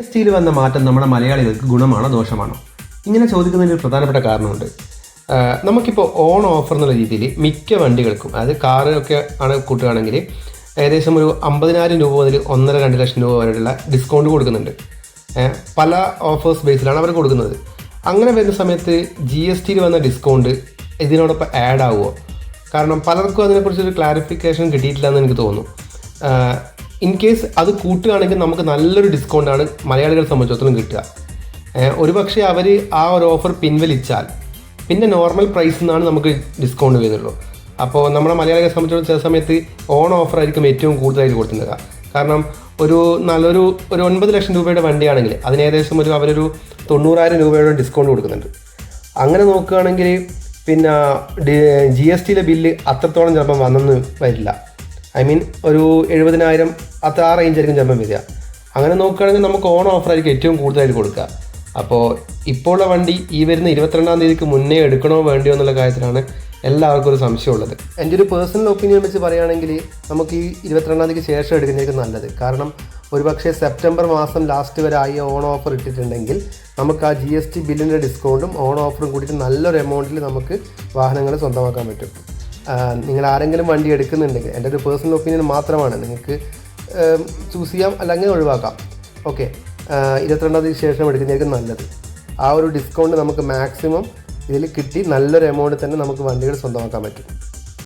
ജിഎസ്ടിയിൽ വന്ന മാറ്റം നമ്മുടെ മലയാളികൾക്ക് ഗുണമാണോ ദോഷമാണോ? ഇങ്ങനെ ചോദിക്കുന്നതിന് ഒരു പ്രധാനപ്പെട്ട കാരണമുണ്ട്. നമുക്കിപ്പോൾ ഓൺ ഓഫർ എന്നുള്ള രീതിയിൽ മിക്ക വണ്ടികൾക്കും, അതായത് കാറൊക്കെ ആണ് കൂട്ടുകയാണെങ്കിൽ ഏകദേശം ഒരു 50,000 രൂപ മുതൽ 1.5-2 ലക്ഷം രൂപ വരെയുള്ള ഡിസ്കൗണ്ട് കൊടുക്കുന്നുണ്ട്. പല ഓഫേഴ്സ് ബേസിലാണ് അവർ കൊടുക്കുന്നത്. അങ്ങനെ വരുന്ന സമയത്ത് GSTയിൽ വന്ന ഡിസ്കൗണ്ട് ഇതിനോടൊപ്പം ആഡ് ആവുമോ? കാരണം പലർക്കും അതിനെക്കുറിച്ചൊരു ക്ലാരിഫിക്കേഷൻ കിട്ടിയിട്ടില്ല എന്ന് എനിക്ക് തോന്നുന്നു. ഇൻ കേസ് അത് കൂട്ടുകയാണെങ്കിൽ നമുക്ക് നല്ലൊരു ഡിസ്കൗണ്ടാണ് മലയാളികളെ സംബന്ധിച്ചിടത്തോളം കിട്ടുക. ഒരു പക്ഷേ അവർ ആ ഒരു ഓഫർ പിൻവലിച്ചാൽ പിന്നെ നോർമൽ പ്രൈസിൽ നിന്നാണ് നമുക്ക് ഡിസ്കൗണ്ട് വരുന്നുള്ളൂ. അപ്പോൾ നമ്മുടെ മലയാളികളെ സംബന്ധിച്ചിടത്തോളം ചില സമയത്ത് ഓൺ ഓഫർ ആയിരിക്കും ഏറ്റവും കൂടുതലായിട്ട് കൊടുക്കുന്നത്. കാരണം ഒരു 9 ലക്ഷം രൂപയുടെ വണ്ടിയാണെങ്കിൽ അതിന് ഏകദേശം അവരൊരു 90,000 രൂപയുടെ ഡിസ്കൗണ്ട് കൊടുക്കുന്നുണ്ട്. അങ്ങനെ നോക്കുകയാണെങ്കിൽ പിന്നെ GSTയിലെ ബില്ല് അത്രത്തോളം ചിലപ്പം വന്നെന്ന് വരില്ല. ഐ മീൻ ഒരു 70,000 ആ റേഞ്ചായിരിക്കും ചിലപ്പം വരിക. അങ്ങനെ നോക്കുകയാണെങ്കിൽ നമുക്ക് ഓൺ ഓഫറായിരിക്കും ഏറ്റവും കൂടുതലായിട്ട് കൊടുക്കുക. അപ്പോൾ ഇപ്പോൾ ഉള്ള വണ്ടി ഈ വരുന്ന 22-ാം തീയതിക്ക് മുന്നേ എടുക്കണോ വേണ്ടിയോ എന്നുള്ള കാര്യത്തിലാണ് എല്ലാവർക്കും ഒരു സംശയമുള്ളത്. എൻ്റെ ഒരു പേഴ്സണൽ ഒപ്പീനിയൻ വെച്ച് പറയുകയാണെങ്കിൽ നമുക്ക് ഈ 22-ാം തീയതിക്ക് ശേഷം എടുക്കുന്നതായിരിക്കും നല്ലത്. കാരണം ഒരുപക്ഷെ സെപ്റ്റംബർ മാസം ലാസ്റ്റ് വരെ ആയി ഓൺ ഓഫർ ഇട്ടിട്ടുണ്ടെങ്കിൽ നമുക്ക് ആ GST ബില്ലിൻ്റെ ഡിസ്കൗണ്ടും ഓൺ ഓഫറും കൂടിയിട്ട് നല്ലൊരു എമൗണ്ടിൽ നമുക്ക് വാഹനങ്ങൾ സ്വന്തമാക്കാൻ പറ്റും. നിങ്ങൾ ആരെങ്കിലും വണ്ടി എടുക്കുന്നുണ്ടെങ്കിൽ, എൻ്റെ ഒരു പേഴ്സണൽ ഒപ്പീനിയൻ മാത്രമാണ്, നിങ്ങൾക്ക് ചൂസ് ചെയ്യാം അല്ലെങ്കിൽ ഒഴിവാക്കാം. ഓക്കെ, 22-ാം തീയതിക്ക് ശേഷം എടുക്കുന്നതായിരിക്കും നല്ലത്. ആ ഒരു ഡിസ്കൗണ്ട് നമുക്ക് മാക്സിമം ഇതിൽ കിട്ടി നല്ലൊരു എമൗണ്ട് തന്നെ നമുക്ക് വണ്ടികൾ സ്വന്തമാക്കാൻ പറ്റും.